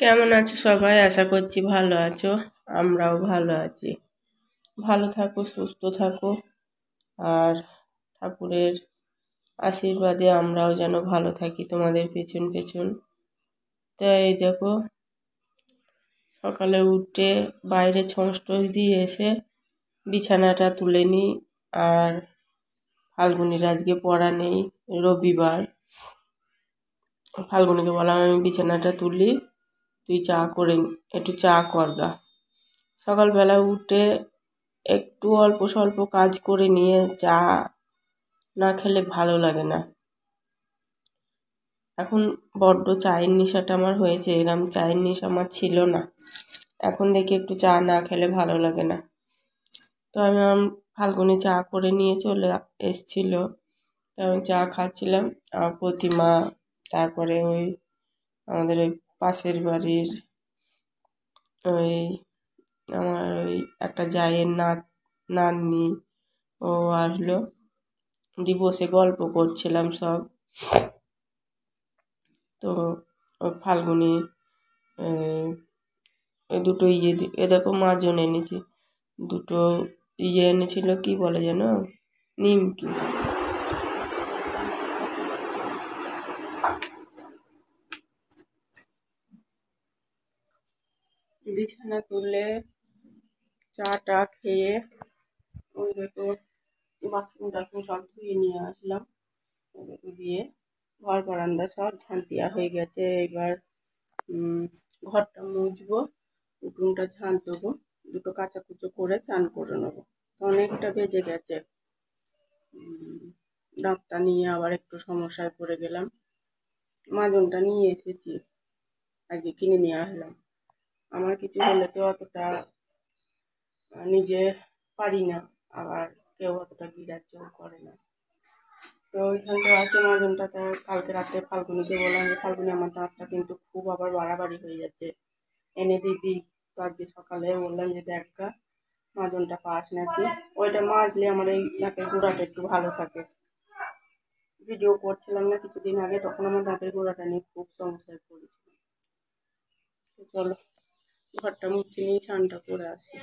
কেমন আছো সবাই? আশা করছি ভালো আছো। আমরাও ভালো আছি। ভালো থাকো, সুস্থ থাকো, আর ঠাকুরের আশীর্বাদে আমরাও যেন ভালো থাকি তোমাদের পেছন পেছন। তাই দেখো, সকালে উঠে বাইরে ছোঁস টোস দিয়ে এসে বিছানাটা তুলে নিই। আর ফাল্গুনির আজকে পড়া নেই, রবিবার। ফাল্গুনিকে বললাম আমি বিছানাটা তুলি, তুই একটু চা কর গা। সকালবেলা উঠে একটু অল্প স্বল্প কাজ করে নিয়ে চা না খেলে ভালো লাগে না। এখন বড্ড চায়ের নেশাটা আমার হয়েছে, এরম চায়ের নেশা আমার ছিল না। এখন দেখি একটু চা না খেলে ভালো লাগে না। তো আমি ফাল্গুনি চা করে নিয়ে চলে এসছিল, তো আমি চা খাচ্ছিলাম। আমার প্রতিমা, তারপরে আমাদের ওই পাশের বাড়ির ওই আমার ওই একটা জায়ের নাতনি, ও আসলো, দিয়ে বসে গল্প করছিলাম সব। তো ফাল্গুনি দুটো দেখো মাজন এনেছি, দুটো এনেছিল, কি বলে যেন, নিমকি। বিছানা তুলে চাটা খেয়ে ওই দেখো বাথরুম টাথরুম সব ধুয়ে নিয়ে আসলাম। দিয়ে ঘর বারান্দা সব ঝাঁট দেওয়া হয়ে গেছে। এবার ঘরটা মুছবো, উঠোনটা ঝাঁট দেবো, দুটো কাঁচা কুচো করে চান করে নেবো। তো অনেকটা বেজে গেছে। দাঁতটা নিয়ে আবার একটু সমস্যায় পড়ে গেলাম। মাজনটা নিয়ে এসেছি, আজকে কিনে নিয়ে আসলাম। আমার কিছু হলে তো অতটা নিজে পারি না, আবার কেউ অতটা গিরাচ্ছেও করে না। তো ওইখানটা আছে মাজনটা। তো কালকে রাতে ফাল্গুনিকে বললাম যে ফাল্গুনি আমার দাঁতটা কিন্তু খুব আবার বাড়াবাড়ি হয়ে যাচ্ছে, এনে দিবি। তো আজকে সকালে বললাম যে দেখা মাজনটা পাস নাকি, ওইটা মাজলে আমার এই নাকের গোড়াটা একটু ভালো থাকে। ভিডিও করছিলাম না কিছুদিন আগে, তখন আমার দাঁতের গোড়াটা নিয়ে খুব সমস্যায় পড়েছিল। তো চলো ঘরটা মুছে নিয়ে স্নানটা করে আসি।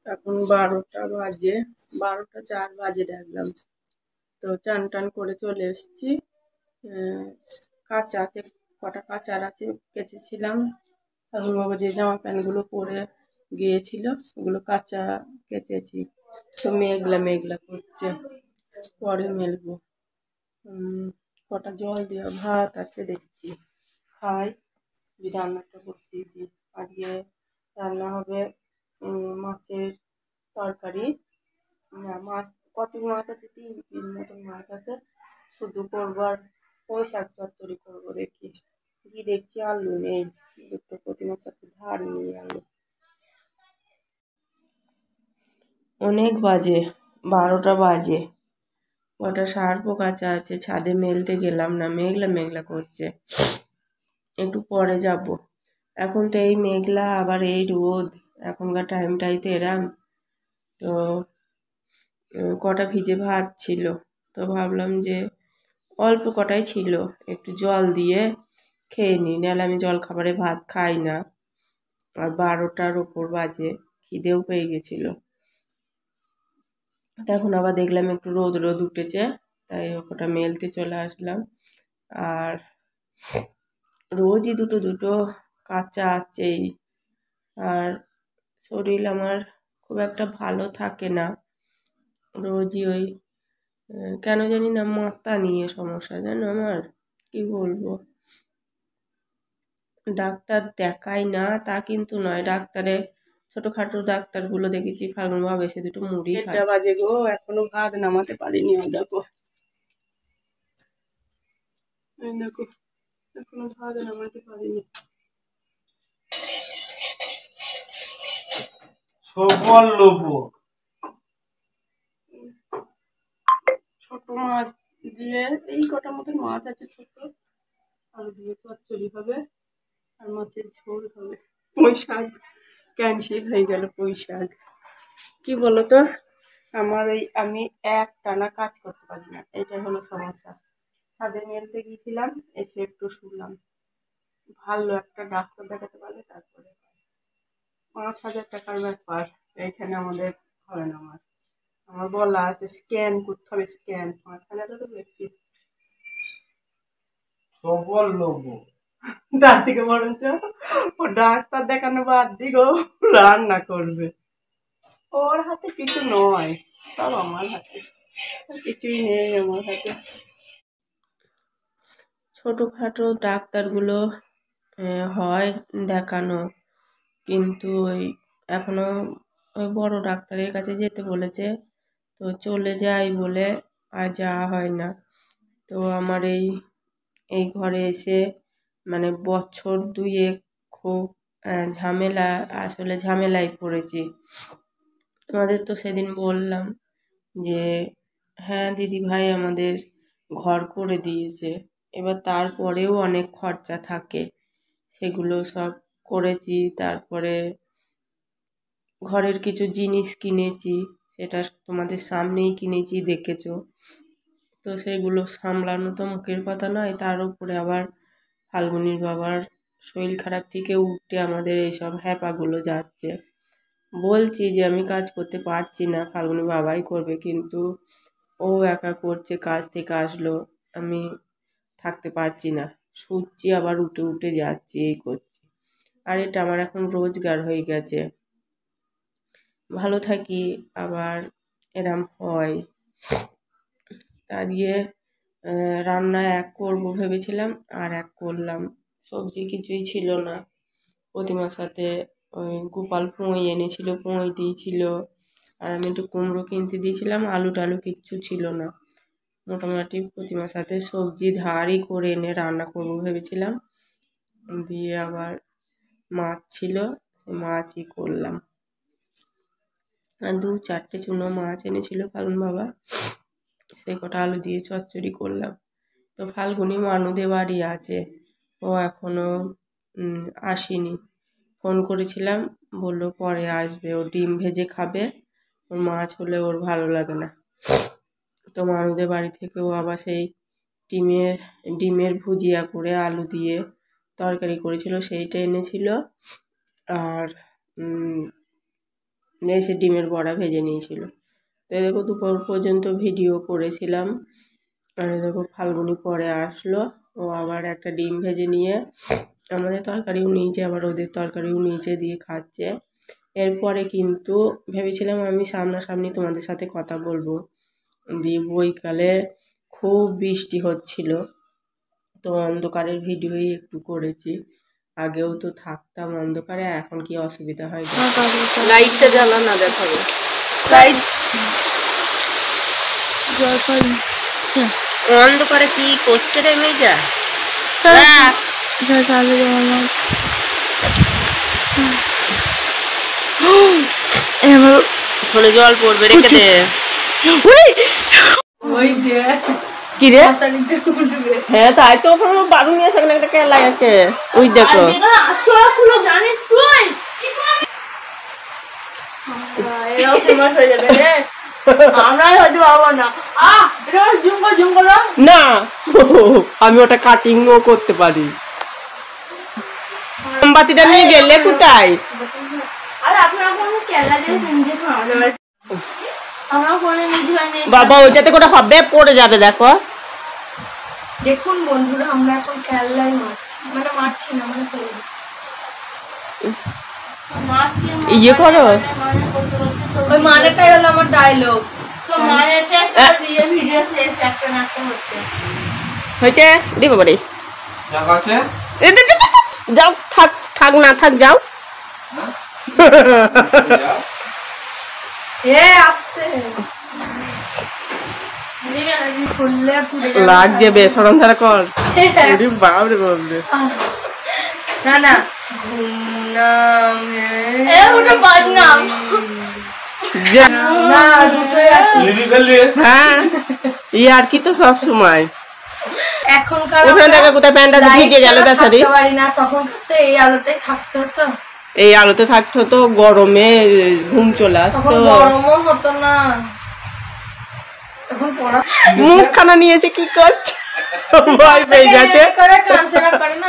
এখন 12টা বাজে, 12টা 4 বাজে দেখলাম। তো চান টান করে চলে এসেছি। কাঁচা আছে, কটা কাঁচার আছে, কেচেছিলাম। ঠাকুরবাবু যে জামা প্যান্টগুলো পরে গিয়েছিল ওগুলো কাঁচা কেচেছি। তো মেঘলা মেঘলা করছে, পরে মেলবো। কটা জল দেওয়া ভাত আছে দেখছি, খাই, রান্নাটা বসিয়ে দিই। আজকে রান্না হবে মাছের তরকারি। মাছ কত মাছ আছে, 3 পিস মতন মাছ আছে, শুধু করবো। আর পুঁই শাক চচ্চড়ি করবো দেখি। কি দেখছি আলু নেই, দুটো প্রতিমার সাথে ধার নিয়ে আলু। অনেক বাজে, 12টা বাজে। কটা সার্ফও কাঁচা আছে, ছাদে মেলতে গেলাম না, মেঘলা মেঘলা করছে। একটু পরে যাব। এখন তো এই মেঘলা আবার এই রোদ, এখনকার টাইমটাই তো এরাম। তো কটা ভিজে ভাত ছিল, তো ভাবলাম যে অল্প কটাই ছিল, একটু জল দিয়ে খেয়ে নিই, নাহলে আমি জল খাবারে ভাত খাই না। আর 12টার ওপর বাজে, খিদেও পেয়ে গেছিলো। তখন আবার দেখলাম একটু রোদ রোদ উঠেছে, তাই ওটা মেলতে চলে আসলাম। আর রোজই দুটো দুটো কাঁচা আছেই। আর শরীর আমার খুব একটা ভালো থাকে না, রোজই ওই কেন জানি না মাথা নিয়ে সমস্যা, জানো আমার, কি বলবো। ডাক্তার দেখাই না তা কিন্তু নয়, ডাক্তারে ছোটোখাটো ডাক্তারগুলো দেখেছি, ফাল্গুন বাবা এসে দুটো মুড়ি খায়। 1টা বাজে গো, এখনো ভাত নামাতে পারিনি। দেখো দেখো, এখনো ভাত নামাতে পারিনি। সকল লোক ছোট মাছ দিয়ে, এই কটা মতন মাছ আছে ছোট, আলু দিয়ে চচ্চড়ি হবে, আর মাছের ঝোল হবে। পুঁই শাক ক্যান্সেল হয়ে গেল। পুঁই শাক কি বলতো, আমার আমি এক টানা কাজ করতে পারি না, এটাই হলো সমস্যা। ছাদে মেলতে গিয়েছিলাম, এসে একটু শুনলাম। ভালো একটা ডাক্তার দেখাতে পারলে তারপরে। 5,000 টাকার ব্যাপার, এখানে আমাদের হয় না। আমার বলা আছে স্ক্যান করতে হবে, স্ক্যান 5,000 তো বেশি। তার থেকে বরঞ্চ ও ডাক্তার দেখানো বাদ দিক, ও রান্না করবে। ওর হাতে কিছু নয়, সব আমার হাতে, কিছুই নেই আমার হাতে। ছোটখাটো ডাক্তারগুলো হয় দেখানো, কিন্তু ওই এখনো ওই বড় ডাক্তারের কাছে যেতে বলেছে, তো চলে যাই বলে আর যাওয়া হয় না। তো আমার এই ঘরে এসে মানে বছর দুয়েক খুব ঝামেলা, আসলে ঝামেলায় পড়েছি। তোমাদের তো সেদিন বললাম যে হ্যাঁ দিদি ভাই আমাদের ঘর করে দিয়েছে, এবার তারপরেও অনেক খরচা থাকে, সেগুলো সব করেছি। তারপরে ঘরের কিছু জিনিস কিনেছি, সেটা তোমাদের সামনেই কিনেছি, দেখেছো। তো সেগুলো সামলানো তো মুখের কথা নয়, তার উপরে আবার ফাল্গুনির বাবার শরীর খারাপ থেকে উঠে আমাদের এইসব হ্যাপাগুলো যাচ্ছে। বলছি যে আমি কাজ করতে পারছি না, ফাল্গুনি বাবাই করবে, কিন্তু ও একা করছে, কাজ থেকে আসলো, আমি থাকতে পারছি না, শুচ্ছি আবার উঠে উঠে যাচ্ছি, এই করছি। আর এটা আমার এখন রোজগার হয়ে গেছে, ভালো থাকি আবার এরম হয়। তা দিয়ে রান্না এক করবো ভেবেছিলাম, আর এক করলাম। সবজি কিছুই ছিল না। প্রতিমার সাথে ওই গোপাল পুঁই এনেছিল, পুঁই দিয়েছিল, আর আমি একটু কুমড়ো কিনতে দিয়েছিলাম, আলু টালু কিচ্ছু ছিল না। মোটামুটি প্রতিমার সাথে সবজি ধারই করে এনে রান্না করবো ভেবেছিলাম, দিয়ে আবার মাছ ছিল, মাছই করলাম। আর 2-4টে চুনো মাছ এনেছিল ফাল্গুন বাবা, সেই কটা আলু দিয়ে চচ্চড়ি করলাম। তো ফাল্গুনি মানুদের বাড়ি আছে, ও এখনো আসেনি। ফোন করেছিলাম, বললো পরে আসবে, ও ডিম ভেজে খাবে, ওর মাছ হলে ওর ভালো লাগে না। তো মানুদের বাড়ি থেকেও আবার সেই ডিমের ভুজিয়া করে আলু দিয়ে তরকারি করেছিল, সেইটা এনেছিল। আর এসে ডিমের বড়া ভেজে নিয়েছিল। তো দেখো দুপুর পর্যন্ত ভিডিও করেছিলাম, আর দেখো ফাল্গুনি পরে আসলো, ও আবার একটা ডিম ভেজে নিয়ে আমাদের তরকারিও নিয়েছে, আবার ওদের তরকারিও নিচে দিয়ে খাচ্ছে। এরপরে কিন্তু ভেবেছিলাম আমি সামনাসামনি তোমাদের সাথে কথা বলবো, দিয়ে বৈকালে খুব বৃষ্টি হচ্ছিল, তো অন্ধকারের ভিডিওই একটু করেছি। আগেও তো থাকতাম অন্ধকারে, এখন কি অসুবিধা হয়? লাইটটা জ্বালা না, দেখাবো লাইট অন্ধকারে কি করছে রে মেয়েটা? ফোনে জল পড়বে, রেখে দে। কি রে? হ্যাঁ তাই তো, বারু নিয়ে সেখানে একটা কেলা আছে, ওই দেখো। জানিস তুই না, আমি ওটা কাটিংও করতে পারি। মোমবাতিটা নিয়ে গেলে কোথায়? বাবা ওইটাতে করে হবে, পড়ে যাবে। দেখো দেখুন বন্ধুরা, আমরা এখন খেললাই মারছি না, ইয়ে করো, ওই মানেটাই হলো আমার ডায়লগ। তো মানেটা একটা ভিডিও শেষ একটা নাটক হচ্ছে হয়েছে। দিব বাড়ি যাও, থাক না থাক, যাও। লাগছে বেসরম ধারা কর, বাবরে বাবরে। না না ওটা বদনাম। হ্যাঁ আর কি তো সব সময় এখনকার কোথায় প্যান্টটা ভিজে গেল বেচারি, তখন তো এই আলোতে থাকতে হতো, এই আলোতে থাকতে হতো, গরমে ঘুম চলে আসতো, গরমও হতো না। তখন মুখখানা নিয়েছে কি করছে, ভয় পেয়ে গেছে করে কাঞ্চনা করে না